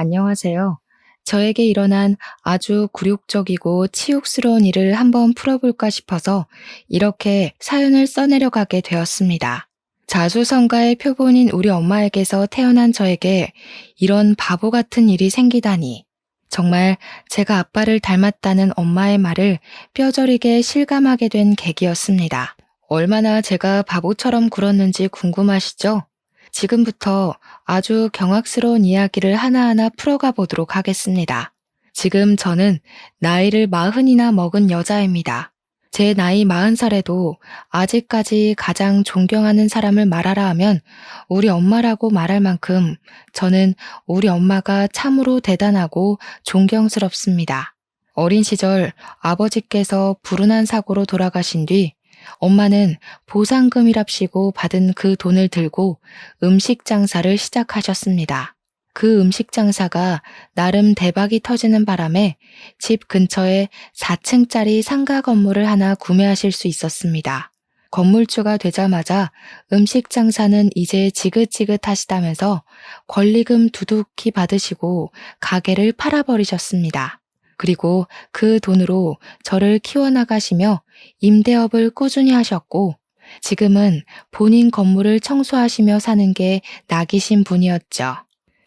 안녕하세요. 저에게 일어난 아주 굴욕적이고 치욕스러운 일을 한번 풀어볼까 싶어서 이렇게 사연을 써내려가게 되었습니다. 자수성가의 표본인 우리 엄마에게서 태어난 저에게 이런 바보 같은 일이 생기다니. 정말 제가 아빠를 닮았다는 엄마의 말을 뼈저리게 실감하게 된 계기였습니다. 얼마나 제가 바보처럼 굴었는지 궁금하시죠? 지금부터 아주 경악스러운 이야기를 하나하나 풀어가 보도록 하겠습니다. 지금 저는 나이를 40이나 먹은 여자입니다. 제 나이 40살에도 아직까지 가장 존경하는 사람을 말하라 하면 우리 엄마라고 말할 만큼 저는 우리 엄마가 참으로 대단하고 존경스럽습니다. 어린 시절 아버지께서 불운한 사고로 돌아가신 뒤 엄마는 보상금이랍시고 받은 그 돈을 들고 음식 장사를 시작하셨습니다. 그 음식 장사가 나름 대박이 터지는 바람에 집 근처에 4층짜리 상가 건물을 하나 구매하실 수 있었습니다. 건물주가 되자마자 음식 장사는 이제 지긋지긋하시다면서 권리금 두둑히 받으시고 가게를 팔아버리셨습니다. 그리고 그 돈으로 저를 키워나가시며 임대업을 꾸준히 하셨고 지금은 본인 건물을 청소하시며 사는 게 낙이신 분이었죠.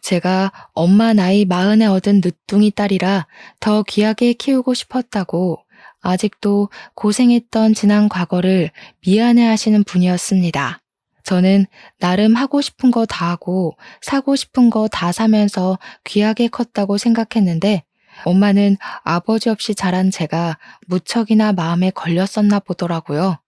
제가 엄마 나이 40에 얻은 늦둥이 딸이라 더 귀하게 키우고 싶었다고 아직도 고생했던 지난 과거를 미안해 하시는 분이었습니다. 저는 나름 하고 싶은 거 다 하고 사고 싶은 거 다 사면서 귀하게 컸다고 생각했는데 엄마는 아버지 없이 자란 제가 무척이나 마음에 걸렸었나 보더라고요.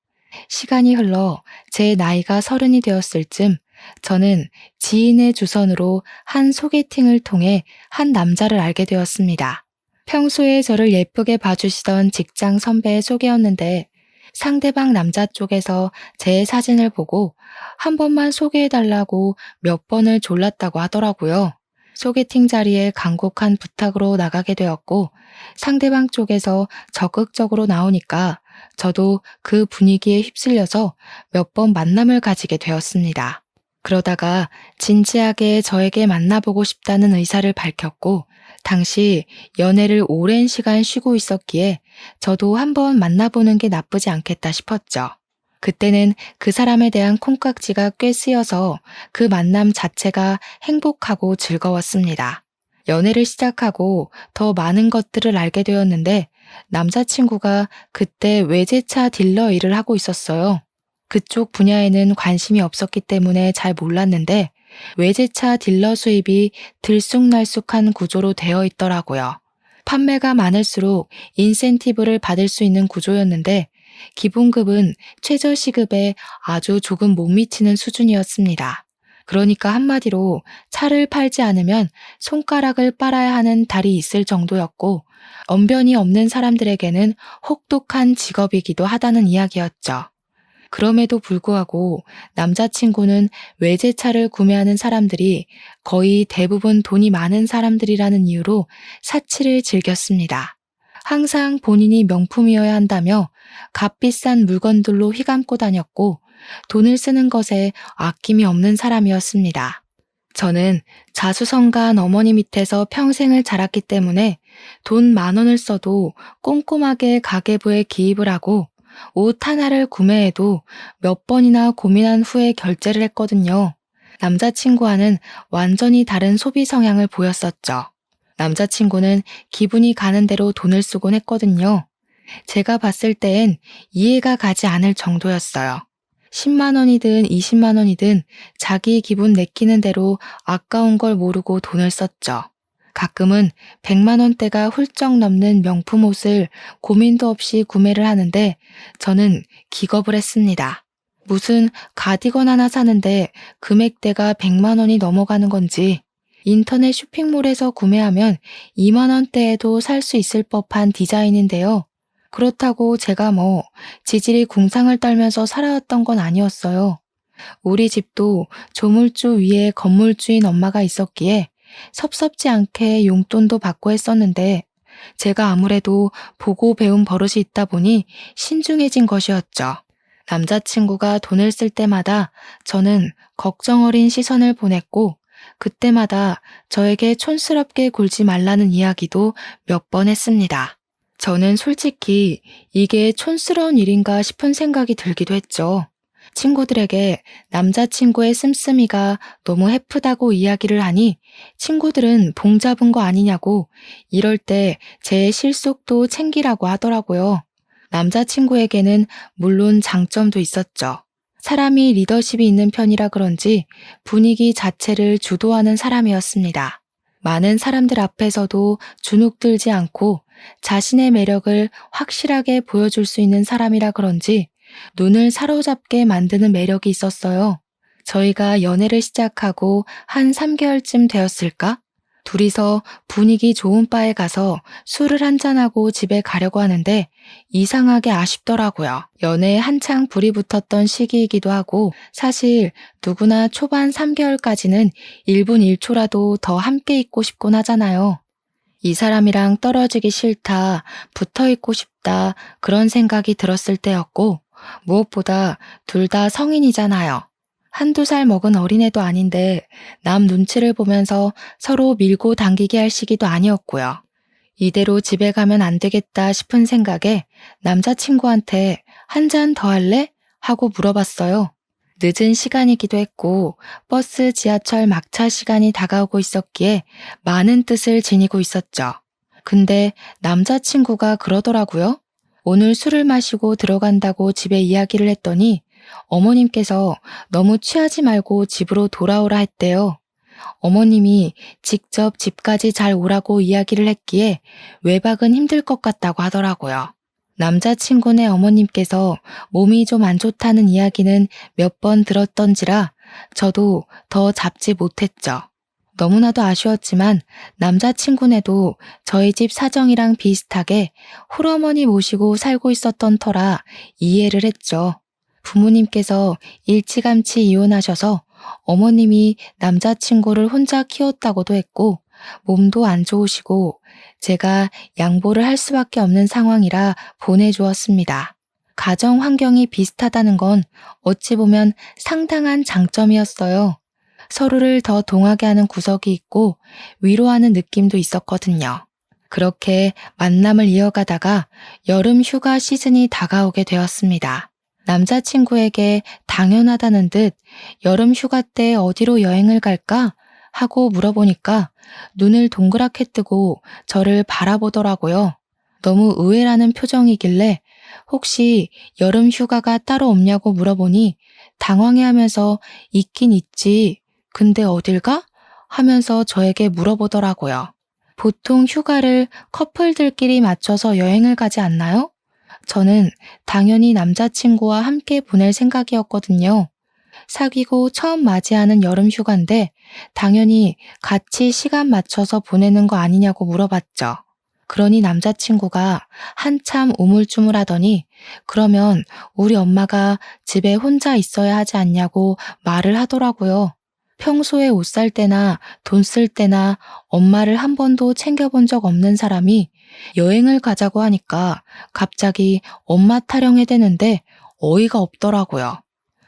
시간이 흘러 제 나이가 30이 되었을 쯤 저는 지인의 주선으로 한 소개팅을 통해 한 남자를 알게 되었습니다. 평소에 저를 예쁘게 봐주시던 직장 선배의 소개였는데 상대방 남자 쪽에서 제 사진을 보고 한 번만 소개해달라고 몇 번을 졸랐다고 하더라고요. 소개팅 자리에 간곡한 부탁으로 나가게 되었고 상대방 쪽에서 적극적으로 나오니까 저도 그 분위기에 휩쓸려서 몇 번 만남을 가지게 되었습니다. 그러다가 진지하게 저에게 만나보고 싶다는 의사를 밝혔고 당시 연애를 오랜 시간 쉬고 있었기에 저도 한번 만나보는 게 나쁘지 않겠다 싶었죠. 그때는 그 사람에 대한 콩깍지가 꽤 쓰여서 그 만남 자체가 행복하고 즐거웠습니다. 연애를 시작하고 더 많은 것들을 알게 되었는데 남자친구가 그때 외제차 딜러 일을 하고 있었어요. 그쪽 분야에는 관심이 없었기 때문에 잘 몰랐는데 외제차 딜러 수입이 들쑥날쑥한 구조로 되어 있더라고요. 판매가 많을수록 인센티브를 받을 수 있는 구조였는데 기본급은 최저시급에 아주 조금 못 미치는 수준이었습니다. 그러니까 한마디로 차를 팔지 않으면 손가락을 빨아야 하는 달이 있을 정도였고 언변이 없는 사람들에게는 혹독한 직업이기도 하다는 이야기였죠. 그럼에도 불구하고 남자친구는 외제차를 구매하는 사람들이 거의 대부분 돈이 많은 사람들이라는 이유로 사치를 즐겼습니다. 항상 본인이 명품이어야 한다며 값비싼 물건들로 휘감고 다녔고 돈을 쓰는 것에 아낌이 없는 사람이었습니다. 저는 자수성가한 어머니 밑에서 평생을 자랐기 때문에 돈 10,000원을 써도 꼼꼼하게 가계부에 기입을 하고 옷 하나를 구매해도 몇 번이나 고민한 후에 결제를 했거든요. 남자친구와는 완전히 다른 소비 성향을 보였었죠. 남자친구는 기분이 가는 대로 돈을 쓰곤 했거든요. 제가 봤을 땐 이해가 가지 않을 정도였어요. 10만 원이든 20만 원이든 자기 기분 내키는 대로 아까운 걸 모르고 돈을 썼죠. 가끔은 100만 원대가 훌쩍 넘는 명품 옷을 고민도 없이 구매를 하는데 저는 기겁을 했습니다. 무슨 가디건 하나 사는데 금액대가 100만 원이 넘어가는 건지 인터넷 쇼핑몰에서 구매하면 2만 원대에도 살 수 있을 법한 디자인인데요. 그렇다고 제가 지질이 궁상을 떨면서 살아왔던 건 아니었어요. 우리 집도 조물주 위에 건물주인 엄마가 있었기에 섭섭지 않게 용돈도 받고 했었는데 제가 아무래도 보고 배운 버릇이 있다 보니 신중해진 것이었죠. 남자친구가 돈을 쓸 때마다 저는 걱정 어린 시선을 보냈고 그때마다 저에게 촌스럽게 굴지 말라는 이야기도 몇 번 했습니다. 저는 솔직히 이게 촌스러운 일인가 싶은 생각이 들기도 했죠. 친구들에게 남자친구의 씀씀이가 너무 해프다고 이야기를 하니 친구들은 봉 잡은 거 아니냐고 이럴 때 제 실속도 챙기라고 하더라고요. 남자친구에게는 물론 장점도 있었죠. 사람이 리더십이 있는 편이라 그런지 분위기 자체를 주도하는 사람이었습니다. 많은 사람들 앞에서도 주눅들지 않고 자신의 매력을 확실하게 보여줄 수 있는 사람이라 그런지 눈을 사로잡게 만드는 매력이 있었어요. 저희가 연애를 시작하고 한 3개월쯤 되었을까? 둘이서 분위기 좋은 바에 가서 술을 한잔하고 집에 가려고 하는데 이상하게 아쉽더라고요. 연애에 한창 불이 붙었던 시기이기도 하고 사실 누구나 초반 3개월까지는 1분 1초라도 더 함께 있고 싶곤 하잖아요. 이 사람이랑 떨어지기 싫다, 붙어 있고 싶다 그런 생각이 들었을 때였고 무엇보다 둘 다 성인이잖아요. 한두 살 먹은 어린애도 아닌데 남 눈치를 보면서 서로 밀고 당기게 할 시기도 아니었고요. 이대로 집에 가면 안 되겠다 싶은 생각에 남자친구한테 한 잔 더 할래? 하고 물어봤어요. 늦은 시간이기도 했고 버스, 지하철 막차 시간이 다가오고 있었기에 많은 뜻을 지니고 있었죠. 근데 남자친구가 그러더라고요. 오늘 술을 마시고 들어간다고 집에 이야기를 했더니 어머님께서 너무 취하지 말고 집으로 돌아오라 했대요. 어머님이 직접 집까지 잘 오라고 이야기를 했기에 외박은 힘들 것 같다고 하더라고요. 남자친구네 어머님께서 몸이 좀 안 좋다는 이야기는 몇 번 들었던지라 저도 더 잡지 못했죠. 너무나도 아쉬웠지만 남자친구네도 저희 집 사정이랑 비슷하게 홀어머니 모시고 살고 있었던 터라 이해를 했죠. 부모님께서 일찌감치 이혼하셔서 어머님이 남자친구를 혼자 키웠다고도 했고 몸도 안 좋으시고 제가 양보를 할 수밖에 없는 상황이라 보내주었습니다. 가정 환경이 비슷하다는 건 어찌 보면 상당한 장점이었어요. 서로를 더 동하게 하는 구석이 있고 위로하는 느낌도 있었거든요. 그렇게 만남을 이어가다가 여름 휴가 시즌이 다가오게 되었습니다. 남자친구에게 당연하다는 듯 여름 휴가 때 어디로 여행을 갈까? 하고 물어보니까 눈을 동그랗게 뜨고 저를 바라보더라고요. 너무 의외라는 표정이길래 혹시 여름 휴가가 따로 없냐고 물어보니 당황해하면서 있긴 있지. 근데 어딜 가? 하면서 저에게 물어보더라고요. 보통 휴가를 커플들끼리 맞춰서 여행을 가지 않나요? 저는 당연히 남자친구와 함께 보낼 생각이었거든요. 사귀고 처음 맞이하는 여름 휴가인데 당연히 같이 시간 맞춰서 보내는 거 아니냐고 물어봤죠. 그러니 남자친구가 한참 우물쭈물하더니 그러면 우리 엄마가 집에 혼자 있어야 하지 않냐고 말을 하더라고요. 평소에 옷 살 때나 돈 쓸 때나 엄마를 한 번도 챙겨본 적 없는 사람이 여행을 가자고 하니까 갑자기 엄마 타령해대는데 어이가 없더라고요.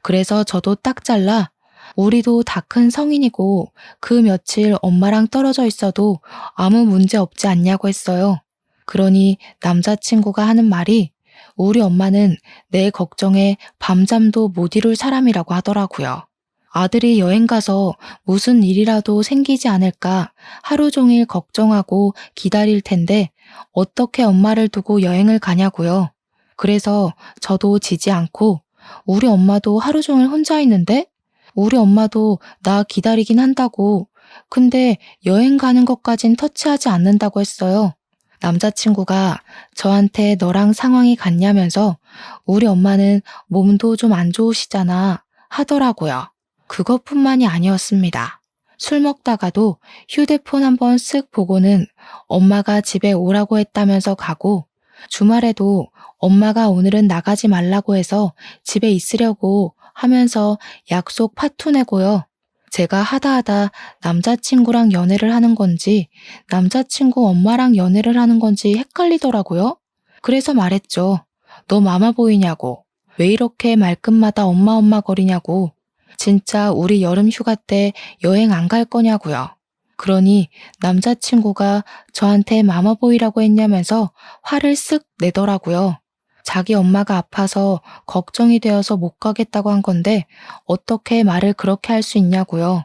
그래서 저도 딱 잘라 우리도 다 큰 성인이고 그 며칠 엄마랑 떨어져 있어도 아무 문제 없지 않냐고 했어요. 그러니 남자친구가 하는 말이 우리 엄마는 내 걱정에 밤잠도 못 이룰 사람이라고 하더라고요. 아들이 여행 가서 무슨 일이라도 생기지 않을까 하루 종일 걱정하고 기다릴 텐데 어떻게 엄마를 두고 여행을 가냐고요. 그래서 저도 지지 않고 우리 엄마도 하루 종일 혼자 있는데? 우리 엄마도 나 기다리긴 한다고. 근데 여행 가는 것까진 터치하지 않는다고 했어요. 남자친구가 저한테 너랑 상황이 같냐면서 우리 엄마는 몸도 좀 안 좋으시잖아 하더라고요. 그것뿐만이 아니었습니다. 술 먹다가도 휴대폰 한번 쓱 보고는 엄마가 집에 오라고 했다면서 가고 주말에도 엄마가 오늘은 나가지 말라고 해서 집에 있으려고 하면서 약속 파토 내고요. 제가 하다하다 남자친구랑 연애를 하는 건지 남자친구 엄마랑 연애를 하는 건지 헷갈리더라고요. 그래서 말했죠. 너 마마 보이냐고. 왜 이렇게 말끝마다 엄마 엄마 거리냐고. 진짜 우리 여름 휴가 때 여행 안 갈 거냐고요. 그러니 남자친구가 저한테 마마보이라고 했냐면서 화를 쓱 내더라고요. 자기 엄마가 아파서 걱정이 되어서 못 가겠다고 한 건데 어떻게 말을 그렇게 할 수 있냐고요.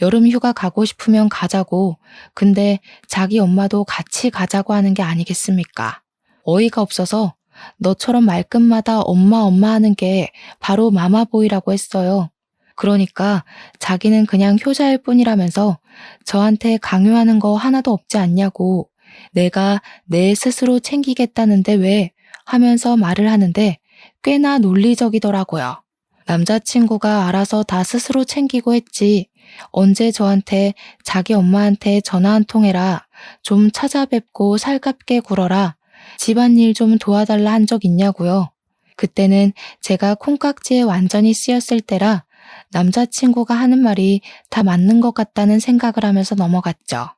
여름 휴가 가고 싶으면 가자고. 근데 자기 엄마도 같이 가자고 하는 게 아니겠습니까? 어이가 없어서 너처럼 말끝마다 엄마 엄마 하는 게 바로 마마보이라고 했어요. 그러니까 자기는 그냥 효자일 뿐이라면서 저한테 강요하는 거 하나도 없지 않냐고, 내가 내 스스로 챙기겠다는데 왜 하면서 말을 하는데 꽤나 논리적이더라고요. 남자친구가 알아서 다 스스로 챙기고 했지. 언제 저한테 자기 엄마한테 전화 한 통 해라, 좀 찾아뵙고 살갑게 굴어라, 집안일 좀 도와달라 한 적 있냐고요. 그때는 제가 콩깍지에 완전히 쓰였을 때라 남자친구가 하는 말이 다 맞는 것 같다는 생각을 하면서 넘어갔죠.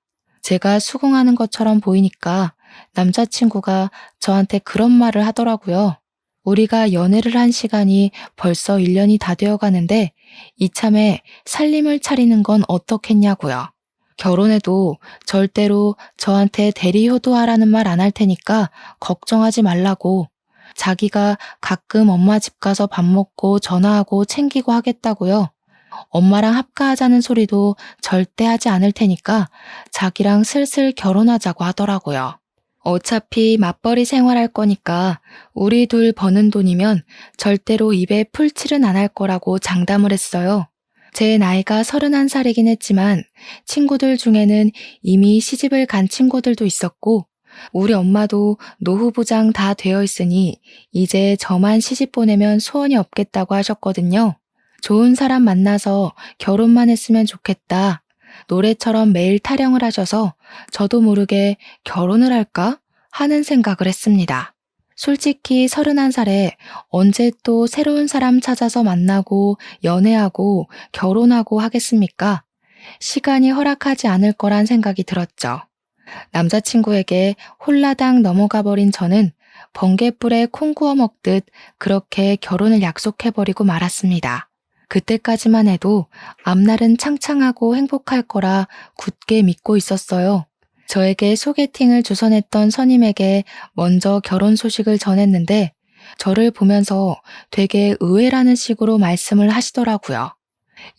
제가 수긍하는 것처럼 보이니까 남자친구가 저한테 그런 말을 하더라고요. 우리가 연애를 한 시간이 벌써 1년이 다 되어 가는데 이참에 살림을 차리는 건 어떻겠냐고요. 결혼해도 절대로 저한테 대리효도하라는 말 안 할 테니까 걱정하지 말라고. 자기가 가끔 엄마 집 가서 밥 먹고 전화하고 챙기고 하겠다고요. 엄마랑 합가하자는 소리도 절대 하지 않을 테니까 자기랑 슬슬 결혼하자고 하더라고요. 어차피 맞벌이 생활할 거니까 우리 둘 버는 돈이면 절대로 입에 풀칠은 안 할 거라고 장담을 했어요. 제 나이가 31살이긴 했지만 친구들 중에는 이미 시집을 간 친구들도 있었고 우리 엄마도 노후부장 다 되어 있으니 이제 저만 시집 보내면 소원이 없겠다고 하셨거든요. 좋은 사람 만나서 결혼만 했으면 좋겠다. 노래처럼 매일 타령을 하셔서 저도 모르게 결혼을 할까 하는 생각을 했습니다. 솔직히 31살에 언제 또 새로운 사람 찾아서 만나고 연애하고 결혼하고 하겠습니까? 시간이 허락하지 않을 거란 생각이 들었죠. 남자친구에게 홀라당 넘어가 버린 저는 번갯불에 콩 구워 먹듯 그렇게 결혼을 약속해버리고 말았습니다. 그때까지만 해도 앞날은 창창하고 행복할 거라 굳게 믿고 있었어요. 저에게 소개팅을 주선했던 선임에게 먼저 결혼 소식을 전했는데 저를 보면서 되게 의외라는 식으로 말씀을 하시더라고요.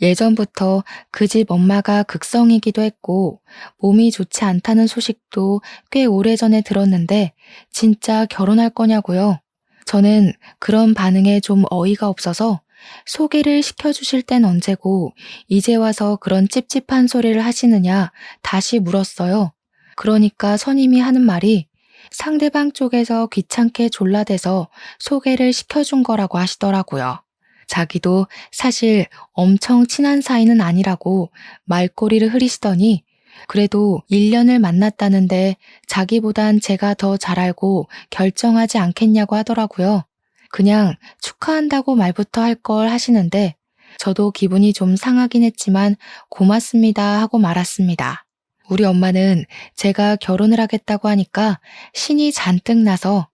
예전부터 그 집 엄마가 극성이기도 했고 몸이 좋지 않다는 소식도 꽤 오래전에 들었는데 진짜 결혼할 거냐고요. 저는 그런 반응에 좀 어이가 없어서 소개를 시켜주실 땐 언제고 이제 와서 그런 찝찝한 소리를 하시느냐 다시 물었어요. 그러니까 선임이 하는 말이 상대방 쪽에서 귀찮게 졸라대서 소개를 시켜준 거라고 하시더라고요. 자기도 사실 엄청 친한 사이는 아니라고 말꼬리를 흐리시더니 그래도 1년을 만났다는데 자기보단 제가 더 잘 알고 결정하지 않겠냐고 하더라고요. 그냥 축하한다고 말부터 할 걸 하시는데 저도 기분이 좀 상하긴 했지만 고맙습니다 하고 말았습니다. 우리 엄마는 제가 결혼을 하겠다고 하니까 신이 잔뜩 나서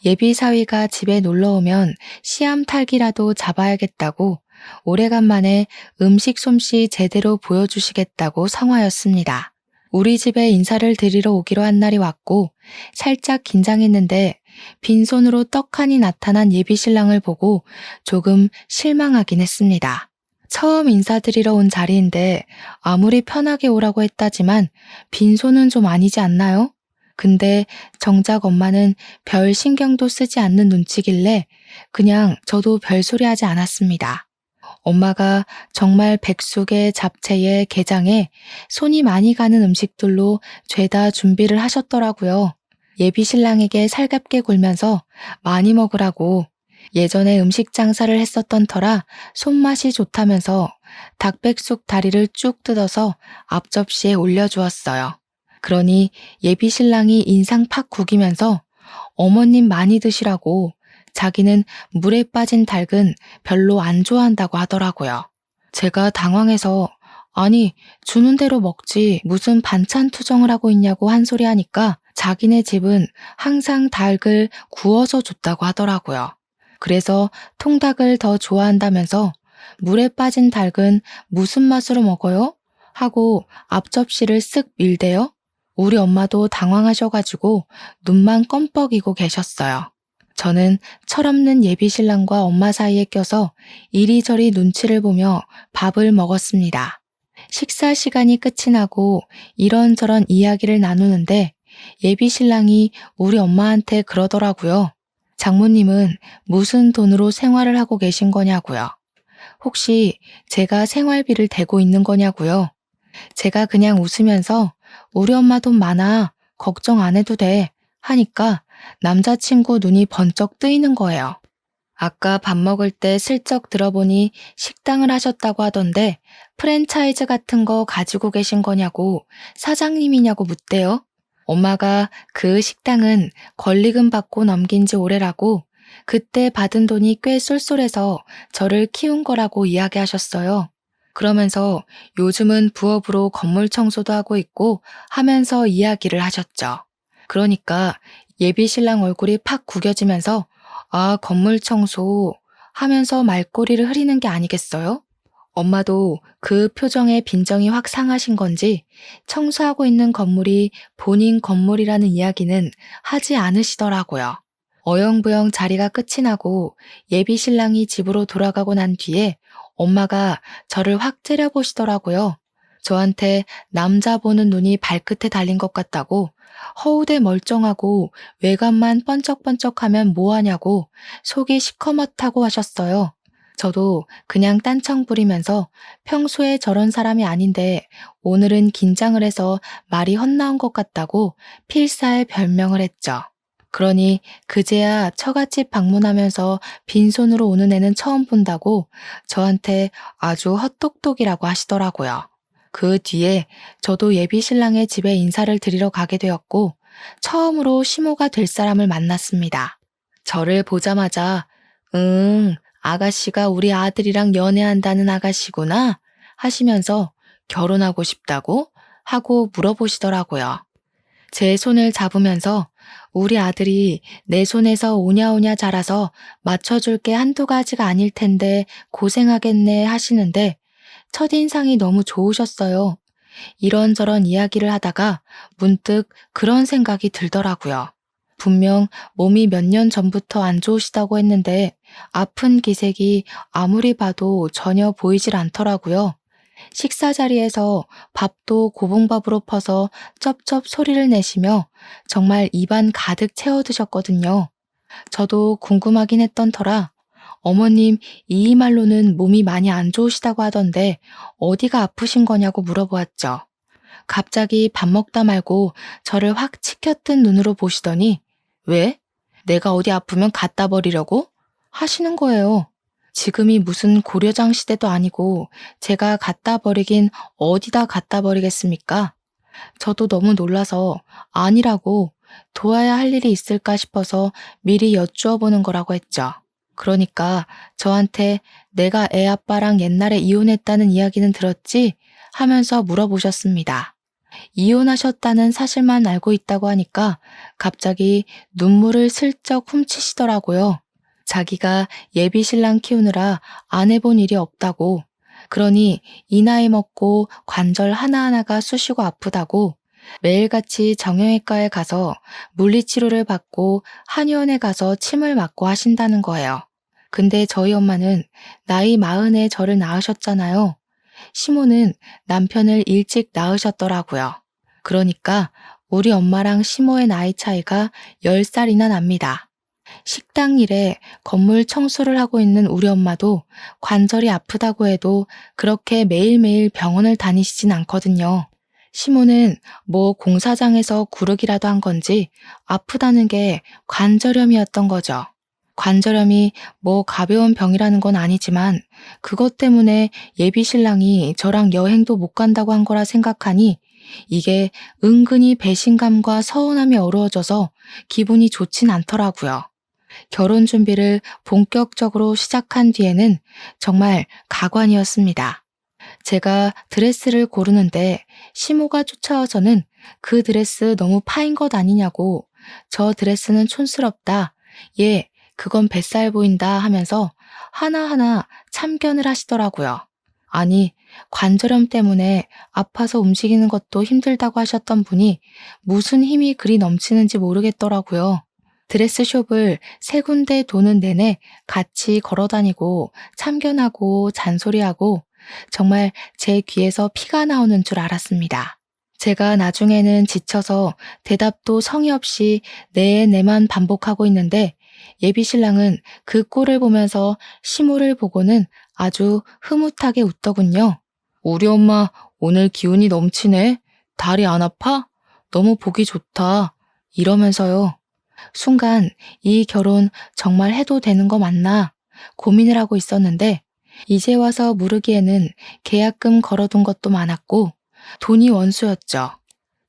예비 사위가 집에 놀러 오면 씨암탉이라도 잡아야겠다고 오래간만에 음식 솜씨 제대로 보여주시겠다고 성화였습니다. 우리 집에 인사를 드리러 오기로 한 날이 왔고 살짝 긴장했는데 빈손으로 떡하니 나타난 예비 신랑을 보고 조금 실망하긴 했습니다. 처음 인사드리러 온 자리인데 아무리 편하게 오라고 했다지만 빈손은 좀 아니지 않나요? 근데 정작 엄마는 별 신경도 쓰지 않는 눈치길래 그냥 저도 별소리 하지 않았습니다. 엄마가 정말 백숙에 잡채에 게장에 손이 많이 가는 음식들로 죄다 준비를 하셨더라고요. 예비 신랑에게 살갑게 굴면서 많이 먹으라고. 예전에 음식 장사를 했었던 터라 손맛이 좋다면서 닭백숙 다리를 쭉 뜯어서 앞접시에 올려주었어요. 그러니 예비 신랑이 인상 팍 구기면서 어머님 많이 드시라고, 자기는 물에 빠진 닭은 별로 안 좋아한다고 하더라고요. 제가 당황해서 아니 주는 대로 먹지 무슨 반찬 투정을 하고 있냐고 한 소리 하니까 자기네 집은 항상 닭을 구워서 줬다고 하더라고요. 그래서 통닭을 더 좋아한다면서 물에 빠진 닭은 무슨 맛으로 먹어요? 하고 앞접시를 쓱 밀대요. 우리 엄마도 당황하셔가지고 눈만 껌뻑이고 계셨어요. 저는 철없는 예비신랑과 엄마 사이에 껴서 이리저리 눈치를 보며 밥을 먹었습니다. 식사 시간이 끝이 나고 이런저런 이야기를 나누는데 예비신랑이 우리 엄마한테 그러더라고요. 장모님은 무슨 돈으로 생활을 하고 계신 거냐고요. 혹시 제가 생활비를 대고 있는 거냐고요. 제가 그냥 웃으면서 우리 엄마 돈 많아. 걱정 안 해도 돼. 하니까 남자친구 눈이 번쩍 뜨이는 거예요. 아까 밥 먹을 때 슬쩍 들어보니 식당을 하셨다고 하던데 프랜차이즈 같은 거 가지고 계신 거냐고 사장님이냐고 묻대요. 엄마가 그 식당은 권리금 받고 넘긴 지 오래라고 그때 받은 돈이 꽤 쏠쏠해서 저를 키운 거라고 이야기하셨어요. 그러면서 요즘은 부업으로 건물 청소도 하고 있고 하면서 이야기를 하셨죠. 그러니까 예비신랑 얼굴이 팍 구겨지면서 아, 건물 청소 하면서 말꼬리를 흐리는 게 아니겠어요? 엄마도 그 표정에 빈정이 확 상하신 건지 청소하고 있는 건물이 본인 건물이라는 이야기는 하지 않으시더라고요. 어영부영 자리가 끝이 나고 예비신랑이 집으로 돌아가고 난 뒤에 엄마가 저를 확 째려보시더라고요. 저한테 남자 보는 눈이 발끝에 달린 것 같다고 허우대 멀쩡하고 외관만 번쩍번쩍하면 뭐하냐고 속이 시커멓다고 하셨어요. 저도 그냥 딴청 부리면서 평소에 저런 사람이 아닌데 오늘은 긴장을 해서 말이 헛나온 것 같다고 필사의 별명을 했죠. 그러니 그제야 처갓집 방문하면서 빈손으로 오는 애는 처음 본다고 저한테 아주 헛똑똑이라고 하시더라고요. 그 뒤에 저도 예비신랑의 집에 인사를 드리러 가게 되었고 처음으로 시모가 될 사람을 만났습니다. 저를 보자마자 아가씨가 우리 아들이랑 연애한다는 아가씨구나 하시면서 결혼하고 싶다고 하고 물어보시더라고요. 제 손을 잡으면서 우리 아들이 내 손에서 오냐오냐 자라서 맞춰줄 게 한두 가지가 아닐 텐데 고생하겠네 하시는데 첫인상이 너무 좋으셨어요. 이런저런 이야기를 하다가 문득 그런 생각이 들더라고요. 분명 몸이 몇 년 전부터 안 좋으시다고 했는데 아픈 기색이 아무리 봐도 전혀 보이질 않더라고요. 식사 자리에서 밥도 고봉밥으로 퍼서 쩝쩝 소리를 내시며 정말 입안 가득 채워 드셨거든요. 저도 궁금하긴 했던 터라 어머님 이 말로는 몸이 많이 안 좋으시다고 하던데 어디가 아프신 거냐고 물어보았죠. 갑자기 밥 먹다 말고 저를 확 치켜뜬 눈으로 보시더니 왜? 내가 어디 아프면 갖다 버리려고? 하시는 거예요. 지금이 무슨 고려장 시대도 아니고 제가 갖다 버리긴 어디다 갖다 버리겠습니까? 저도 너무 놀라서 아니라고 도와야 할 일이 있을까 싶어서 미리 여쭈어 보는 거라고 했죠. 그러니까 저한테 내가 애 아빠랑 옛날에 이혼했다는 이야기는 들었지? 하면서 물어보셨습니다. 이혼하셨다는 사실만 알고 있다고 하니까 갑자기 눈물을 슬쩍 훔치시더라고요. 자기가 예비신랑 키우느라 안 해본 일이 없다고. 그러니 이 나이 먹고 관절 하나하나가 쑤시고 아프다고 매일같이 정형외과에 가서 물리치료를 받고 한의원에 가서 침을 맞고 하신다는 거예요. 근데 저희 엄마는 나이 40에 저를 낳으셨잖아요. 시모는 남편을 일찍 낳으셨더라고요. 그러니까 우리 엄마랑 시모의 나이 차이가 10살이나 납니다. 식당 일에 건물 청소를 하고 있는 우리 엄마도 관절이 아프다고 해도 그렇게 매일매일 병원을 다니시진 않거든요. 시모는 뭐 공사장에서 구르기라도 한 건지 아프다는 게 관절염이었던 거죠. 관절염이 뭐 가벼운 병이라는 건 아니지만 그것 때문에 예비신랑이 저랑 여행도 못 간다고 한 거라 생각하니 이게 은근히 배신감과 서운함이 어우러져서 기분이 좋진 않더라고요. 결혼 준비를 본격적으로 시작한 뒤에는 정말 가관이었습니다. 제가 드레스를 고르는데 시모가 쫓아와서는 그 드레스 너무 파인 것 아니냐고 저 드레스는 촌스럽다. 그건 뱃살 보인다 하면서 하나하나 참견을 하시더라고요. 아니, 관절염 때문에 아파서 움직이는 것도 힘들다고 하셨던 분이 무슨 힘이 그리 넘치는지 모르겠더라고요. 드레스숍을 세 군데 도는 내내 같이 걸어 다니고 참견하고 잔소리하고 정말 제 귀에서 피가 나오는 줄 알았습니다. 제가 나중에는 지쳐서 대답도 성의 없이 네만 반복하고 있는데 예비 신랑은 그 꼴을 보면서 시모를 보고는 아주 흐뭇하게 웃더군요. 우리 엄마 오늘 기운이 넘치네. 다리 안 아파? 너무 보기 좋다. 이러면서요. 순간 이 결혼 정말 해도 되는 거 맞나 고민을 하고 있었는데 이제 와서 물으기에는 계약금 걸어둔 것도 많았고 돈이 원수였죠.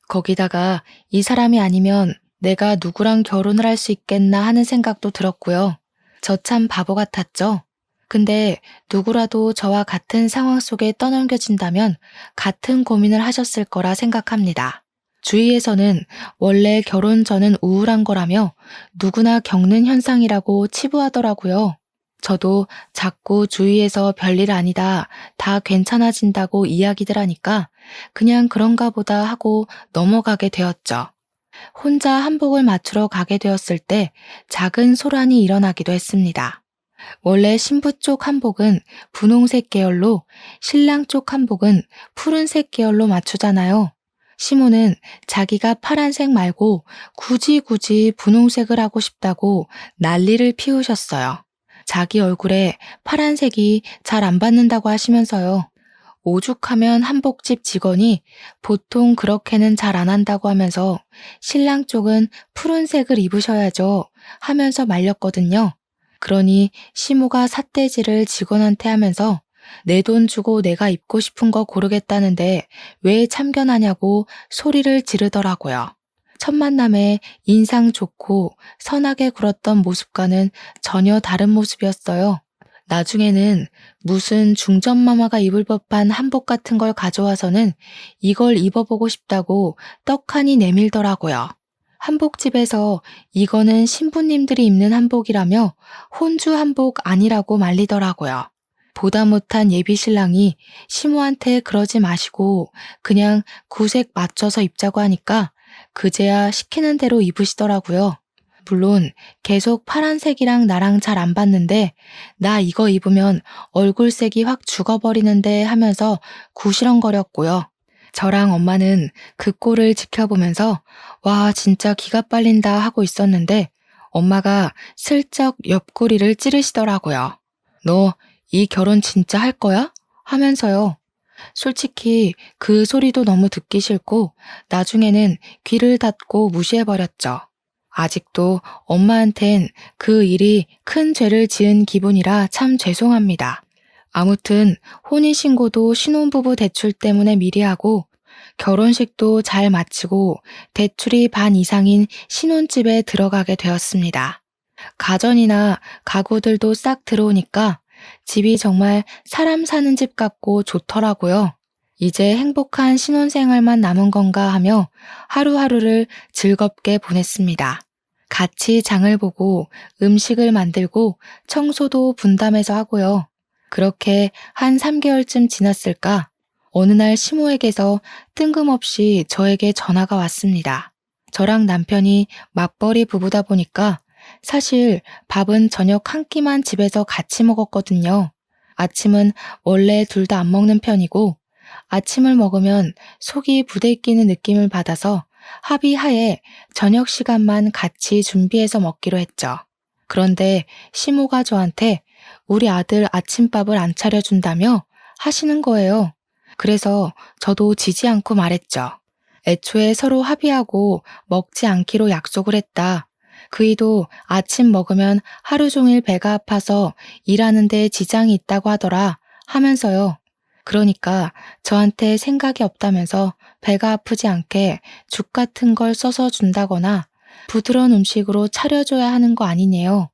거기다가 이 사람이 아니면 내가 누구랑 결혼을 할 수 있겠나 하는 생각도 들었고요. 저 참 바보 같았죠. 근데 누구라도 저와 같은 상황 속에 떠넘겨진다면 같은 고민을 하셨을 거라 생각합니다. 주위에서는 원래 결혼 전은 우울한 거라며 누구나 겪는 현상이라고 치부하더라고요. 저도 자꾸 주위에서 별일 아니다, 다 괜찮아진다고 이야기들 하니까 그냥 그런가 보다 하고 넘어가게 되었죠. 혼자 한복을 맞추러 가게 되었을 때 작은 소란이 일어나기도 했습니다. 원래 신부 쪽 한복은 분홍색 계열로 신랑 쪽 한복은 푸른색 계열로 맞추잖아요. 시모는 자기가 파란색 말고 굳이 분홍색을 하고 싶다고 난리를 피우셨어요. 자기 얼굴에 파란색이 잘 안 받는다고 하시면서요. 오죽하면 한복집 직원이 보통 그렇게는 잘 안 한다고 하면서 신랑 쪽은 푸른색을 입으셔야죠 하면서 말렸거든요. 그러니 시모가 삿대질을 직원한테 하면서 내 돈 주고 내가 입고 싶은 거 고르겠다는데 왜 참견하냐고 소리를 지르더라고요. 첫 만남에 인상 좋고 선하게 굴었던 모습과는 전혀 다른 모습이었어요. 나중에는 무슨 중전마마가 입을 법한 한복 같은 걸 가져와서는 이걸 입어보고 싶다고 떡하니 내밀더라고요. 한복집에서 이거는 신부님들이 입는 한복이라며 혼주 한복 아니라고 말리더라고요. 보다 못한 예비 신랑이 시모한테 그러지 마시고 그냥 구색 맞춰서 입자고 하니까 그제야 시키는 대로 입으시더라고요. 물론 계속 파란색이랑 나랑 잘 안 받는데 나 이거 입으면 얼굴색이 확 죽어버리는데 하면서 구시렁거렸고요. 저랑 엄마는 그 꼴을 지켜보면서 와 진짜 기가 빨린다 하고 있었는데 엄마가 슬쩍 옆구리를 찌르시더라고요. 너 이 결혼 진짜 할 거야? 하면서요. 솔직히 그 소리도 너무 듣기 싫고 나중에는 귀를 닫고 무시해버렸죠. 아직도 엄마한텐 그 일이 큰 죄를 지은 기분이라 참 죄송합니다. 아무튼 혼인신고도 신혼부부 대출 때문에 미리 하고 결혼식도 잘 마치고 대출이 반 이상인 신혼집에 들어가게 되었습니다. 가전이나 가구들도 싹 들어오니까 집이 정말 사람 사는 집 같고 좋더라고요. 이제 행복한 신혼생활만 남은 건가 하며 하루하루를 즐겁게 보냈습니다. 같이 장을 보고 음식을 만들고 청소도 분담해서 하고요. 그렇게 한 3개월쯤 지났을까 어느 날 시모에게서 뜬금없이 저에게 전화가 왔습니다. 저랑 남편이 맞벌이 부부다 보니까 사실 밥은 저녁 한 끼만 집에서 같이 먹었거든요. 아침은 원래 둘 다 안 먹는 편이고 아침을 먹으면 속이 부대끼는 느낌을 받아서 합의하에 저녁 시간만 같이 준비해서 먹기로 했죠. 그런데 시모가 저한테 우리 아들 아침밥을 안 차려준다며 하시는 거예요. 그래서 저도 지지 않고 말했죠. 애초에 서로 합의하고 먹지 않기로 약속을 했다. 그이도 아침 먹으면 하루 종일 배가 아파서 일하는데 지장이 있다고 하더라 하면서요. 그러니까 저한테 생각이 없다면서 배가 아프지 않게 죽 같은 걸 써서 준다거나 부드러운 음식으로 차려줘야 하는 거 아니네요.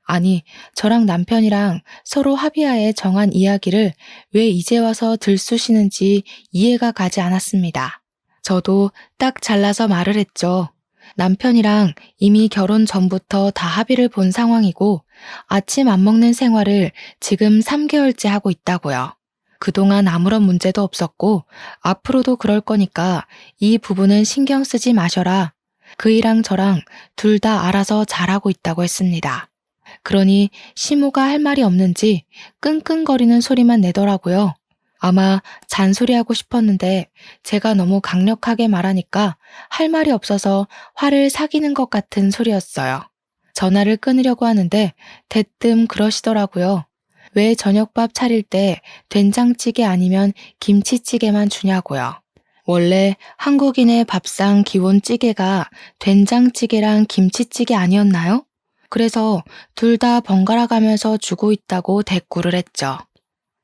아니, 저랑 남편이랑 서로 합의하에 정한 이야기를 왜 이제 와서 들쑤시는지 이해가 가지 않았습니다. 저도 딱 잘라서 말을 했죠. 남편이랑 이미 결혼 전부터 다 합의를 본 상황이고 아침 안 먹는 생활을 지금 3개월째 하고 있다고요. 그동안 아무런 문제도 없었고 앞으로도 그럴 거니까 이 부분은 신경 쓰지 마셔라. 그이랑 저랑 둘 다 알아서 잘하고 있다고 했습니다. 그러니 시모가 할 말이 없는지 끙끙거리는 소리만 내더라고요. 아마 잔소리하고 싶었는데 제가 너무 강력하게 말하니까 할 말이 없어서 화를 사기는 것 같은 소리였어요. 전화를 끊으려고 하는데 대뜸 그러시더라고요. 왜 저녁밥 차릴 때 된장찌개 아니면 김치찌개만 주냐고요. 원래 한국인의 밥상 기본 찌개가 된장찌개랑 김치찌개 아니었나요? 그래서 둘 다 번갈아 가면서 주고 있다고 대꾸를 했죠.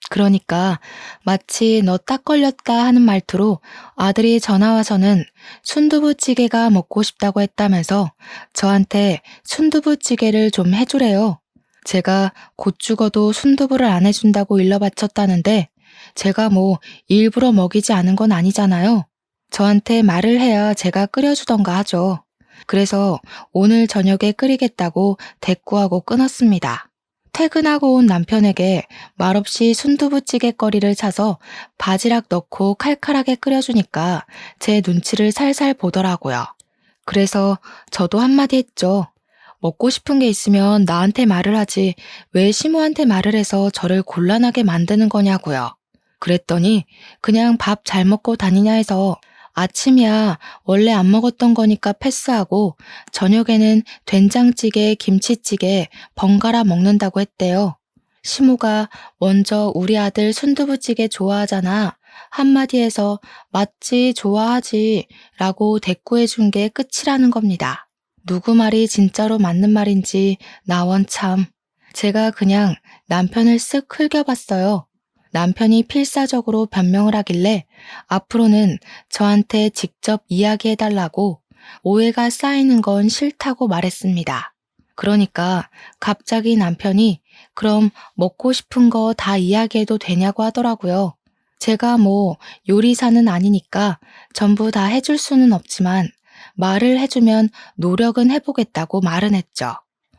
그러니까 마치 너 딱 걸렸다 하는 말투로 아들이 전화 와서는 순두부찌개가 먹고 싶다고 했다면서 저한테 순두부찌개를 좀 해주래요. 제가 곧 죽어도 순두부를 안 해준다고 일러 바쳤다는데 제가 뭐 일부러 먹이지 않은 건 아니잖아요. 저한테 말을 해야 제가 끓여주던가 하죠. 그래서 오늘 저녁에 끓이겠다고 대꾸하고 끊었습니다. 퇴근하고 온 남편에게 말없이 순두부찌개 거리를 차서 바지락 넣고 칼칼하게 끓여주니까 제 눈치를 살살 보더라고요. 그래서 저도 한마디 했죠. 먹고 싶은 게 있으면 나한테 말을 하지 왜 시모한테 말을 해서 저를 곤란하게 만드는 거냐고요. 그랬더니 그냥 밥 잘 먹고 다니냐 해서 아침이야 원래 안 먹었던 거니까 패스하고 저녁에는 된장찌개, 김치찌개 번갈아 먹는다고 했대요. 시모가 먼저 우리 아들 순두부찌개 좋아하잖아. 한마디 해서 맞지, 좋아하지 라고 대꾸해 준 게 끝이라는 겁니다. 누구 말이 진짜로 맞는 말인지 나원 참. 제가 그냥 남편을 쓱 흘겨봤어요. 남편이 필사적으로 변명을 하길래 앞으로는 저한테 직접 이야기해달라고 오해가 쌓이는 건 싫다고 말했습니다. 그러니까 갑자기 남편이 그럼 먹고 싶은 거 다 이야기해도 되냐고 하더라고요. 제가 뭐 요리사는 아니니까 전부 다 해줄 수는 없지만 말을 해주면 노력은 해보겠다고 말은 했죠.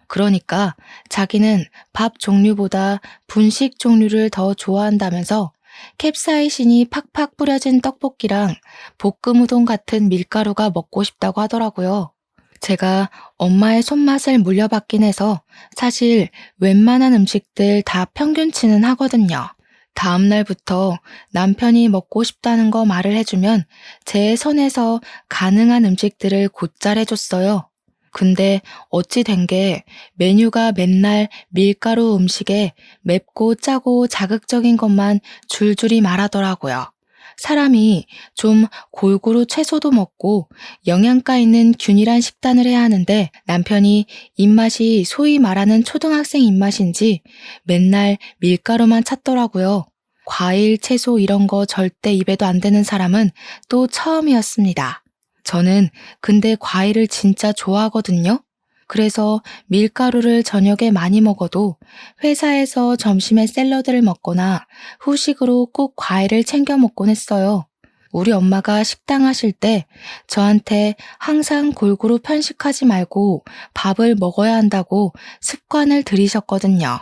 그러니까 자기는 밥 종류보다 분식 종류를 더 좋아한다면서 캡사이신이 팍팍 뿌려진 떡볶이랑 볶음 우동 같은 밀가루가 먹고 싶다고 하더라고요. 제가 엄마의 손맛을 물려받긴 해서 사실 웬만한 음식들 다 평균치는 하거든요. 다음 날부터 남편이 먹고 싶다는 거 말을 해주면 제 선에서 가능한 음식들을 곧잘 해줬어요. 근데 어찌 된 게 메뉴가 맨날 밀가루 음식에 맵고 짜고 자극적인 것만 줄줄이 말하더라고요. 사람이 좀 골고루 채소도 먹고 영양가 있는 균일한 식단을 해야 하는데 남편이 입맛이 소위 말하는 초등학생 입맛인지 맨날 밀가루만 찾더라고요. 과일, 채소 이런 거 절대 입에도 안 되는 사람은 또 처음이었습니다. 저는 근데 과일을 진짜 좋아하거든요. 그래서 밀가루를 저녁에 많이 먹어도 회사에서 점심에 샐러드를 먹거나 후식으로 꼭 과일을 챙겨 먹곤 했어요. 우리 엄마가 식당 하실 때 저한테 항상 골고루 편식하지 말고 밥을 먹어야 한다고 습관을 들이셨거든요.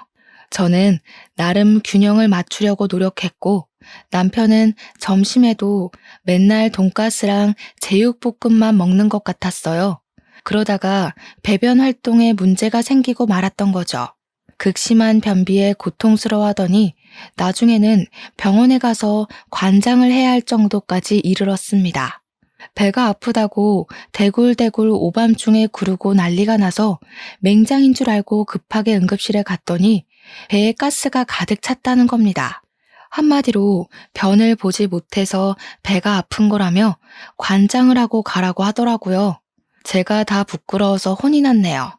저는 나름 균형을 맞추려고 노력했고 남편은 점심에도 맨날 돈가스랑 제육볶음만 먹는 것 같았어요. 그러다가 배변 활동에 문제가 생기고 말았던 거죠. 극심한 변비에 고통스러워하더니 나중에는 병원에 가서 관장을 해야 할 정도까지 이르렀습니다. 배가 아프다고 대굴대굴 오밤중에 구르고 난리가 나서 맹장인 줄 알고 급하게 응급실에 갔더니 배에 가스가 가득 찼다는 겁니다. 한마디로 변을 보지 못해서 배가 아픈 거라며 관장을 하고 가라고 하더라고요. 제가 다 부끄러워서 혼이 났네요.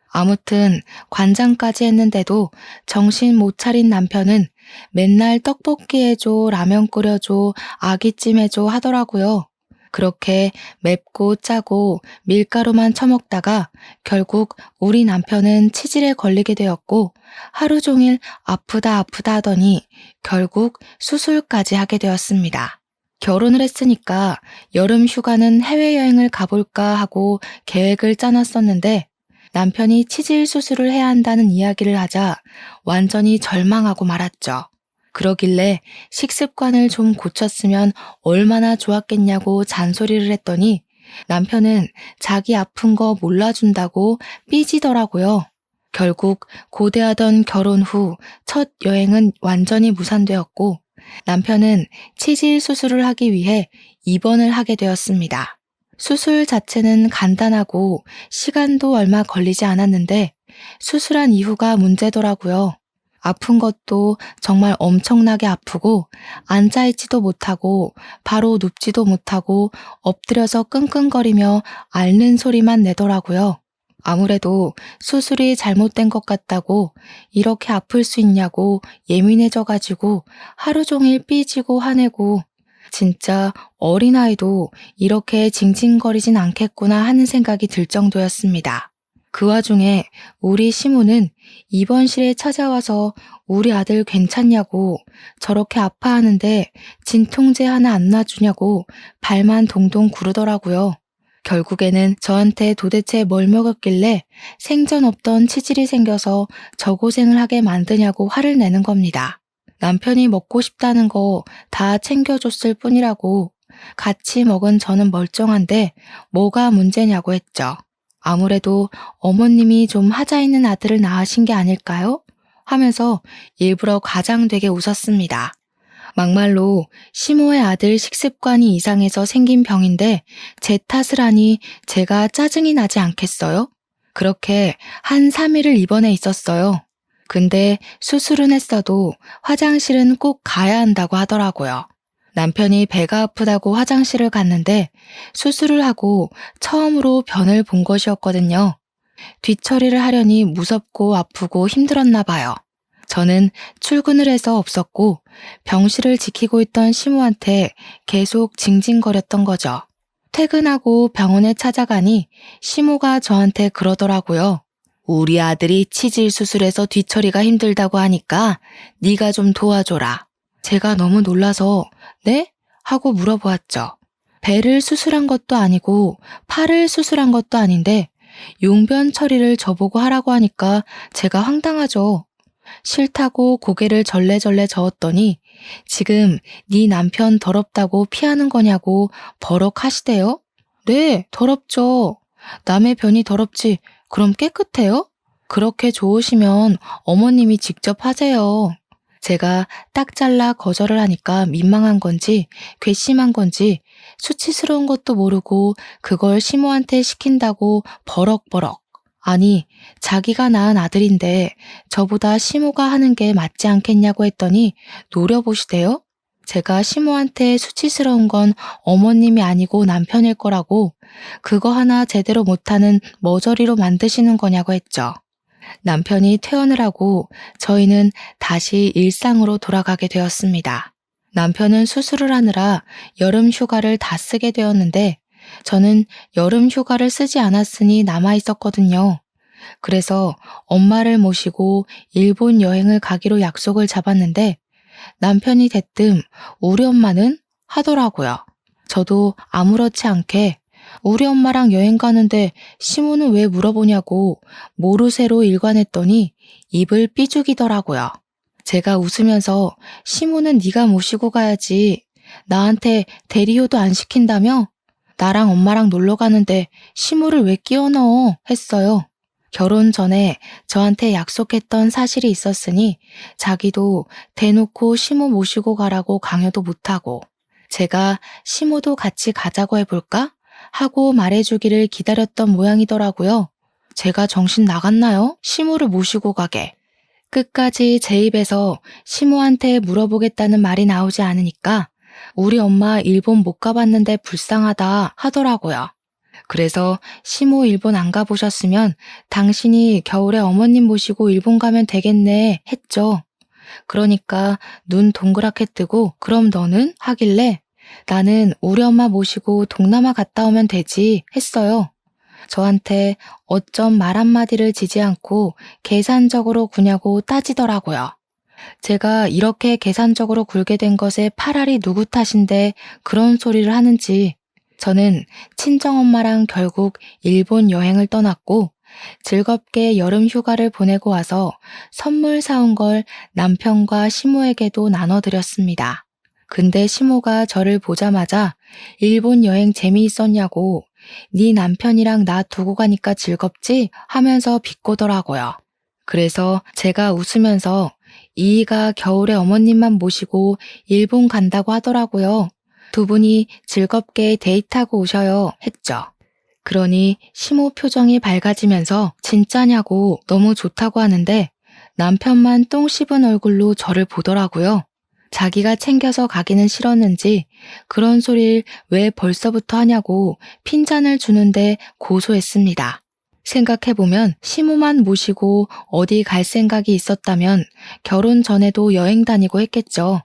아무튼 관장까지 했는데도 정신 못 차린 남편은 맨날 떡볶이 해줘, 라면 끓여줘, 아기찜 해줘 하더라고요. 그렇게 맵고 짜고 밀가루만 처먹다가 결국 우리 남편은 치질에 걸리게 되었고 하루 종일 아프다 아프다 하더니 결국 수술까지 하게 되었습니다. 결혼을 했으니까 여름 휴가는 해외여행을 가볼까 하고 계획을 짜놨었는데 남편이 치질 수술을 해야 한다는 이야기를 하자 완전히 절망하고 말았죠. 그러길래 식습관을 좀 고쳤으면 얼마나 좋았겠냐고 잔소리를 했더니 남편은 자기 아픈 거 몰라준다고 삐지더라고요. 결국 고대하던 결혼 후 첫 여행은 완전히 무산되었고 남편은 치질 수술을 하기 위해 입원을 하게 되었습니다. 수술 자체는 간단하고 시간도 얼마 걸리지 않았는데 수술한 이후가 문제더라고요. 아픈 것도 정말 엄청나게 아프고 앉아있지도 못하고 바로 눕지도 못하고 엎드려서 끙끙거리며 앓는 소리만 내더라고요. 아무래도 수술이 잘못된 것 같다고 이렇게 아플 수 있냐고 예민해져가지고 하루 종일 삐지고 화내고 진짜 어린아이도 이렇게 징징거리진 않겠구나 하는 생각이 들 정도였습니다. 그 와중에 우리 시모는 입원실에 찾아와서 우리 아들 괜찮냐고 저렇게 아파하는데 진통제 하나 안 놔주냐고 발만 동동 구르더라고요. 결국에는 저한테 도대체 뭘 먹었길래 생전 없던 치질이 생겨서 저 고생을 하게 만드냐고 화를 내는 겁니다. 남편이 먹고 싶다는 거 다 챙겨줬을 뿐이라고 같이 먹은 저는 멀쩡한데 뭐가 문제냐고 했죠. 아무래도 어머님이 좀 하자 있는 아들을 낳으신 게 아닐까요? 하면서 일부러 과장되게 웃었습니다. 막말로 시모의 아들 식습관이 이상해서 생긴 병인데 제 탓을 하니 제가 짜증이 나지 않겠어요? 그렇게 한 3일을 입원해 있었어요. 근데 수술은 했어도 화장실은 꼭 가야 한다고 하더라고요. 남편이 배가 아프다고 화장실을 갔는데 수술을 하고 처음으로 변을 본 것이었거든요. 뒤처리를 하려니 무섭고 아프고 힘들었나 봐요. 저는 출근을 해서 없었고 병실을 지키고 있던 시모한테 계속 징징거렸던 거죠. 퇴근하고 병원에 찾아가니 시모가 저한테 그러더라고요. 우리 아들이 치질 수술해서 뒤처리가 힘들다고 하니까 네가 좀 도와줘라. 제가 너무 놀라서 네? 하고 물어보았죠. 배를 수술한 것도 아니고 팔을 수술한 것도 아닌데 용변 처리를 저보고 하라고 하니까 제가 황당하죠. 싫다고 고개를 절레절레 저었더니 지금 네 남편 더럽다고 피하는 거냐고 버럭하시대요. 네, 더럽죠. 남의 변이 더럽지 그럼 깨끗해요? 그렇게 좋으시면 어머님이 직접 하세요. 제가 딱 잘라 거절을 하니까 민망한 건지 괘씸한 건지 수치스러운 것도 모르고 그걸 시모한테 시킨다고 버럭버럭. 아니, 자기가 낳은 아들인데 저보다 시모가 하는 게 맞지 않겠냐고 했더니 노려보시대요? 제가 시모한테 수치스러운 건 어머님이 아니고 남편일 거라고 그거 하나 제대로 못하는 머저리로 만드시는 거냐고 했죠. 남편이 퇴원을 하고 저희는 다시 일상으로 돌아가게 되었습니다. 남편은 수술을 하느라 여름 휴가를 다 쓰게 되었는데 저는 여름 휴가를 쓰지 않았으니 남아 있었거든요. 그래서 엄마를 모시고 일본 여행을 가기로 약속을 잡았는데 남편이 대뜸 우리 엄마는 하더라고요. 저도 아무렇지 않게 우리 엄마랑 여행 가는데 시모는 왜 물어보냐고 모르쇠로 일관했더니 입을 삐죽이더라고요. 제가 웃으면서 시모는 네가 모시고 가야지. 나한테 대리효도 안 시킨다며? 나랑 엄마랑 놀러 가는데 시모를 왜 끼워 넣어? 했어요. 결혼 전에 저한테 약속했던 사실이 있었으니 자기도 대놓고 시모 모시고 가라고 강요도 못하고 제가 시모도 같이 가자고 해볼까? 하고 말해주기를 기다렸던 모양이더라고요. 제가 정신 나갔나요? 시모를 모시고 가게. 끝까지 제 입에서 시모한테 물어보겠다는 말이 나오지 않으니까 우리 엄마 일본 못 가봤는데 불쌍하다 하더라고요. 그래서 시모 일본 안 가보셨으면 당신이 겨울에 어머님 모시고 일본 가면 되겠네 했죠. 그러니까 눈 동그랗게 뜨고 그럼 너는? 하길래 나는 우리 엄마 모시고 동남아 갔다 오면 되지 했어요. 저한테 어쩜 말 한마디를 지지 않고 계산적으로 구냐고 따지더라고요. 제가 이렇게 계산적으로 굴게 된 것에 파랄이 누구 탓인데 그런 소리를 하는지. 저는 친정엄마랑 결국 일본 여행을 떠났고 즐겁게 여름 휴가를 보내고 와서 선물 사온 걸 남편과 시모에게도 나눠드렸습니다. 근데 시모가 저를 보자마자 일본 여행 재미있었냐고 네 남편이랑 나 두고 가니까 즐겁지? 하면서 비꼬더라고요. 그래서 제가 웃으면서 이이가 겨울에 어머님만 모시고 일본 간다고 하더라고요. 두 분이 즐겁게 데이트하고 오셔요 했죠. 그러니 시모 표정이 밝아지면서 진짜냐고 너무 좋다고 하는데 남편만 똥 씹은 얼굴로 저를 보더라고요. 자기가 챙겨서 가기는 싫었는지 그런 소리를 왜 벌써부터 하냐고 핀잔을 주는데 고소했습니다. 생각해보면 시모만 모시고 어디 갈 생각이 있었다면 결혼 전에도 여행 다니고 했겠죠.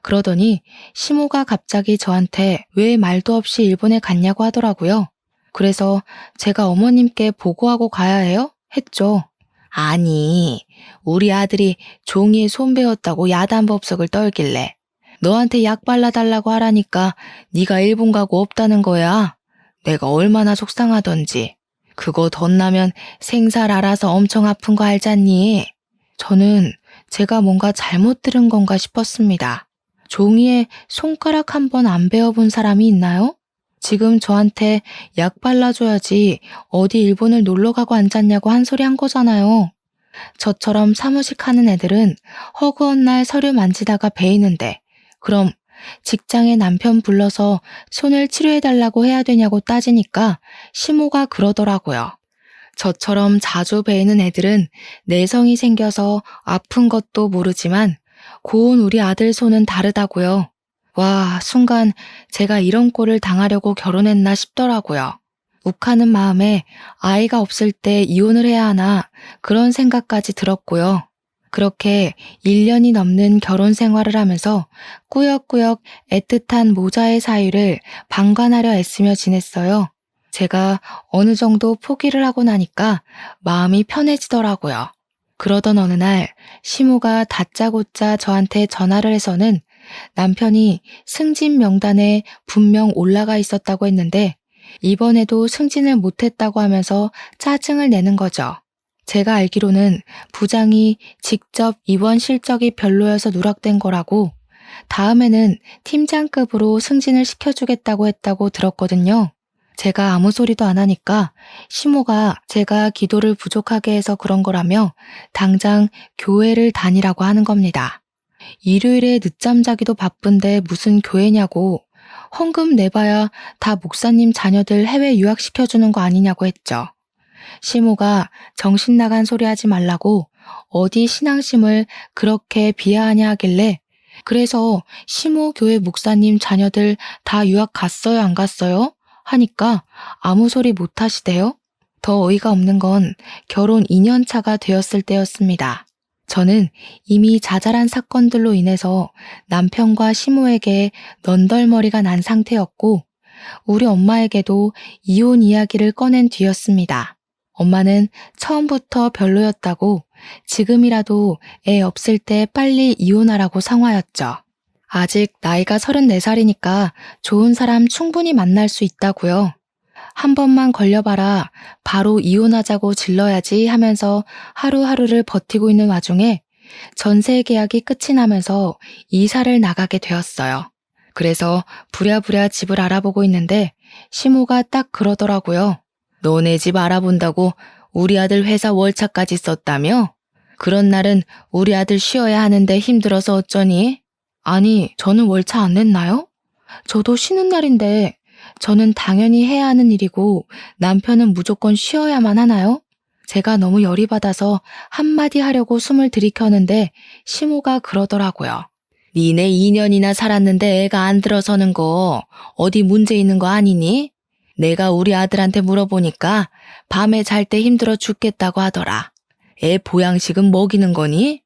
그러더니 시모가 갑자기 저한테 왜 말도 없이 일본에 갔냐고 하더라고요. 그래서 제가 어머님께 보고하고 가야 해요? 했죠. 아니, 우리 아들이 종이에 손 베었다고 야단법석을 떨길래 너한테 약 발라달라고 하라니까 네가 일본 가고 없다는 거야. 내가 얼마나 속상하던지. 그거 덧나면 생살 알아서 엄청 아픈 거 알잖니? 저는 제가 뭔가 잘못 들은 건가 싶었습니다. 종이에 손가락 한 번 안 베어본 사람이 있나요? 지금 저한테 약 발라줘야지 어디 일본을 놀러 가고 앉았냐고 한 소리 한 거잖아요. 저처럼 사무직 하는 애들은 허구한 날 서류 만지다가 베이는데 그럼 직장에 남편 불러서 손을 치료해달라고 해야 되냐고 따지니까 시모가 그러더라고요. 저처럼 자주 베이는 애들은 내성이 생겨서 아픈 것도 모르지만 고운 우리 아들 손은 다르다고요. 와, 순간 제가 이런 꼴을 당하려고 결혼했나 싶더라고요. 욱하는 마음에 아이가 없을 때 이혼을 해야 하나 그런 생각까지 들었고요. 그렇게 1년이 넘는 결혼 생활을 하면서 꾸역꾸역 애틋한 모자의 사위를 방관하려 애쓰며 지냈어요. 제가 어느 정도 포기를 하고 나니까 마음이 편해지더라고요. 그러던 어느 날 시모가 다짜고짜 저한테 전화를 해서는 남편이 승진 명단에 분명 올라가 있었다고 했는데 이번에도 승진을 못했다고 하면서 짜증을 내는 거죠. 제가 알기로는 부장이 직접 이번 실적이 별로여서 누락된 거라고 다음에는 팀장급으로 승진을 시켜주겠다고 했다고 들었거든요. 제가 아무 소리도 안 하니까 시모가 제가 기도를 부족하게 해서 그런 거라며 당장 교회를 다니라고 하는 겁니다. 일요일에 늦잠 자기도 바쁜데 무슨 교회냐고 헌금 내봐야 다 목사님 자녀들 해외 유학시켜주는 거 아니냐고 했죠. 시모가 정신 나간 소리 하지 말라고 어디 신앙심을 그렇게 비하하냐 하길래 그래서 시모 교회 목사님 자녀들 다 유학 갔어요 안 갔어요? 하니까 아무 소리 못 하시대요. 더 어이가 없는 건 결혼 2년 차가 되었을 때였습니다. 저는 이미 자잘한 사건들로 인해서 남편과 시모에게 넌덜머리가 난 상태였고 우리 엄마에게도 이혼 이야기를 꺼낸 뒤였습니다. 엄마는 처음부터 별로였다고 지금이라도 애 없을 때 빨리 이혼하라고 성화였죠. 아직 나이가 34살이니까 좋은 사람 충분히 만날 수 있다고요. 한 번만 걸려봐라 바로 이혼하자고 질러야지 하면서 하루하루를 버티고 있는 와중에 전세 계약이 끝이 나면서 이사를 나가게 되었어요. 그래서 부랴부랴 집을 알아보고 있는데 시모가 딱 그러더라고요. 너네 집 알아본다고 우리 아들 회사 월차까지 썼다며? 그런 날은 우리 아들 쉬어야 하는데 힘들어서 어쩌니? 아니, 저는 월차 안 냈나요? 저도 쉬는 날인데 저는 당연히 해야 하는 일이고 남편은 무조건 쉬어야만 하나요? 제가 너무 열이 받아서 한마디 하려고 숨을 들이켰는데 시모가 그러더라고요. 니네 2년이나 살았는데 애가 안 들어서는 거 어디 문제 있는 거 아니니? 내가 우리 아들한테 물어보니까 밤에 잘 때 힘들어 죽겠다고 하더라. 애 보양식은 먹이는 거니?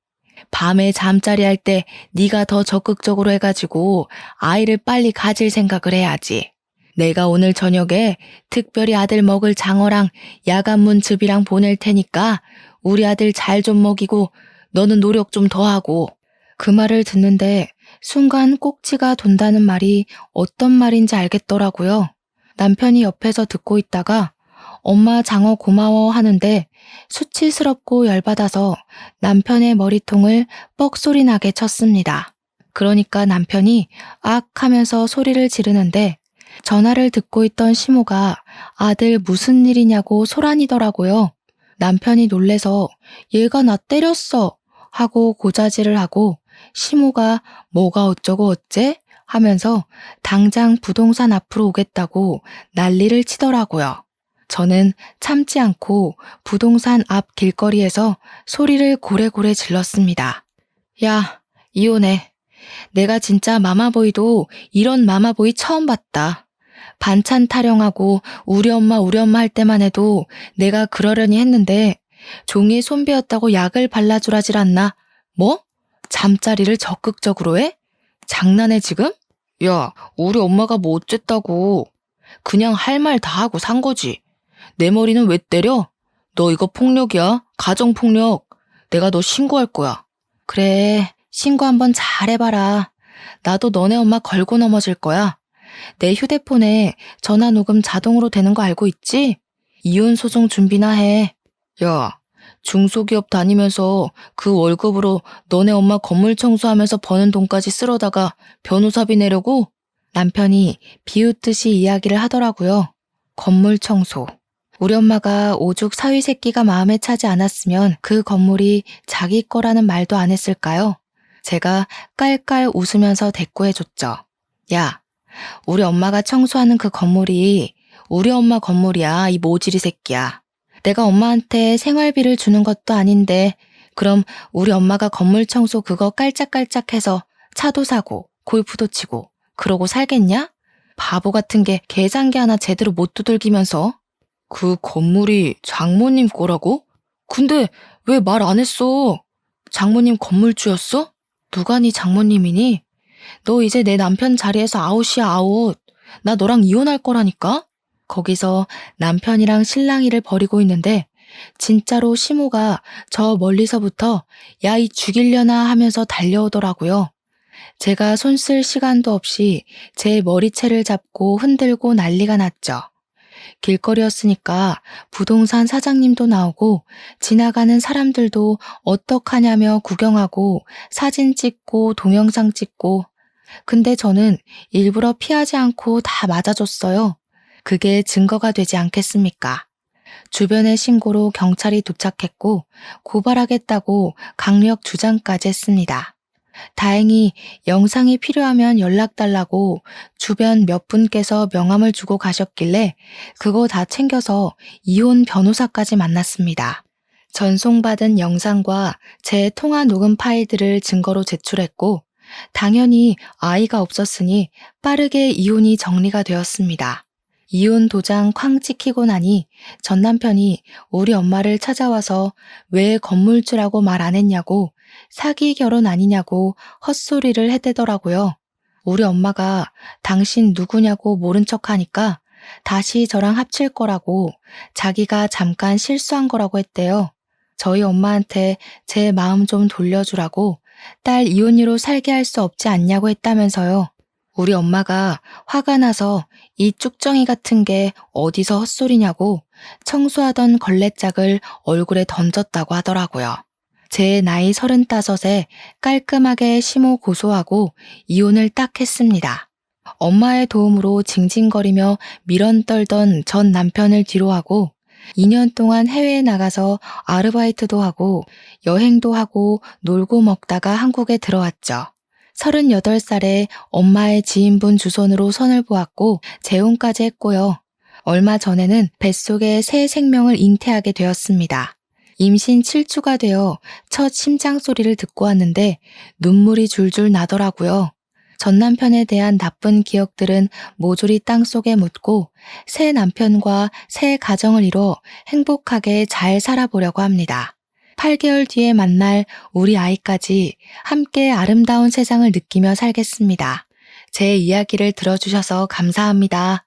밤에 잠자리 할 때 네가 더 적극적으로 해가지고 아이를 빨리 가질 생각을 해야지. 내가 오늘 저녁에 특별히 아들 먹을 장어랑 야간문즙이랑 보낼 테니까 우리 아들 잘 좀 먹이고 너는 노력 좀 더 하고 그 말을 듣는데 순간 꼭지가 돈다는 말이 어떤 말인지 알겠더라고요. 남편이 옆에서 듣고 있다가 엄마 장어 고마워 하는데 수치스럽고 열받아서 남편의 머리통을 뻑소리 나게 쳤습니다. 그러니까 남편이 악 하면서 소리를 지르는데 전화를 듣고 있던 시모가 아들 무슨 일이냐고 소란이더라고요. 남편이 놀래서 얘가 나 때렸어 하고 고자질을 하고 시모가 뭐가 어쩌고 어째 하면서 당장 부동산 앞으로 오겠다고 난리를 치더라고요. 저는 참지 않고 부동산 앞 길거리에서 소리를 고래고래 질렀습니다. 야, 이혼해. 내가 진짜 마마보이도 이런 마마보이 처음 봤다. 반찬 타령하고 우리 엄마 할 때만 해도 내가 그러려니 했는데 종이에 손 베었다고 약을 발라주라질 않나? 뭐? 잠자리를 적극적으로 해? 장난해 지금? 야, 우리 엄마가 뭐 어쨌다고. 그냥 할 말 다 하고 산 거지. 내 머리는 왜 때려? 너 이거 폭력이야. 가정폭력. 내가 너 신고할 거야. 그래, 신고 한번 잘 해봐라. 나도 너네 엄마 걸고 넘어질 거야. 내 휴대폰에 전화 녹음 자동으로 되는 거 알고 있지? 이혼 소송 준비나 해. 야, 중소기업 다니면서 그 월급으로 너네 엄마 건물 청소하면서 버는 돈까지 쓸어다가 변호사비 내려고? 남편이 비웃듯이 이야기를 하더라고요. 건물 청소. 우리 엄마가 오죽 사위 새끼가 마음에 차지 않았으면 그 건물이 자기 거라는 말도 안 했을까요? 제가 깔깔 웃으면서 대꾸해줬죠. 야, 우리 엄마가 청소하는 그 건물이 우리 엄마 건물이야, 이 모지리 새끼야. 내가 엄마한테 생활비를 주는 것도 아닌데 그럼 우리 엄마가 건물 청소 그거 깔짝깔짝해서 차도 사고 골프도 치고 그러고 살겠냐? 바보 같은 게 계산기 하나 제대로 못 두들기면서. 그 건물이 장모님 거라고? 근데 왜 말 안 했어? 장모님 건물주였어? 누가 네 장모님이니? 너 이제 내 남편 자리에서 아웃이야, 아웃. 나 너랑 이혼할 거라니까? 거기서 남편이랑 실랑이를 벌이고 있는데 진짜로 시모가 저 멀리서부터 야, 이 죽이려나 하면서 달려오더라고요. 제가 손 쓸 시간도 없이 제 머리채를 잡고 흔들고 난리가 났죠. 길거리였으니까 부동산 사장님도 나오고 지나가는 사람들도 어떡하냐며 구경하고 사진 찍고 동영상 찍고. 근데 저는 일부러 피하지 않고 다 맞아줬어요. 그게 증거가 되지 않겠습니까? 주변의 신고로 경찰이 도착했고 고발하겠다고 강력 주장까지 했습니다. 다행히 영상이 필요하면 연락달라고 주변 몇 분께서 명함을 주고 가셨길래 그거 다 챙겨서 이혼 변호사까지 만났습니다. 전송받은 영상과 제 통화 녹음 파일들을 증거로 제출했고 당연히 아이가 없었으니 빠르게 이혼이 정리가 되었습니다. 이혼 도장 쾅 찍히고 나니 전 남편이 우리 엄마를 찾아와서 왜 건물주라고 말 안 했냐고 사기 결혼 아니냐고 헛소리를 해대더라고요. 우리 엄마가 당신 누구냐고 모른 척하니까 다시 저랑 합칠 거라고 자기가 잠깐 실수한 거라고 했대요. 저희 엄마한테 제 마음 좀 돌려주라고 딸 이혼녀로 살게 할 수 없지 않냐고 했다면서요. 우리 엄마가 화가 나서 이 쭉정이 같은 게 어디서 헛소리냐고 청소하던 걸레짝을 얼굴에 던졌다고 하더라고요. 제 나이 35에 깔끔하게 시모 고소하고 이혼을 딱 했습니다. 엄마의 도움으로 징징거리며 미련 떨던 전 남편을 뒤로하고 2년 동안 해외에 나가서 아르바이트도 하고 여행도 하고 놀고 먹다가 한국에 들어왔죠. 38살에 엄마의 지인분 주선으로 선을 보았고 재혼까지 했고요. 얼마 전에는 뱃속에 새 생명을 잉태하게 되었습니다. 임신 7주가 되어 첫 심장 소리를 듣고 왔는데 눈물이 줄줄 나더라고요. 전 남편에 대한 나쁜 기억들은 모조리 땅속에 묻고 새 남편과 새 가정을 이뤄 행복하게 잘 살아보려고 합니다. 8개월 뒤에 만날 우리 아이까지 함께 아름다운 세상을 느끼며 살겠습니다. 제 이야기를 들어주셔서 감사합니다.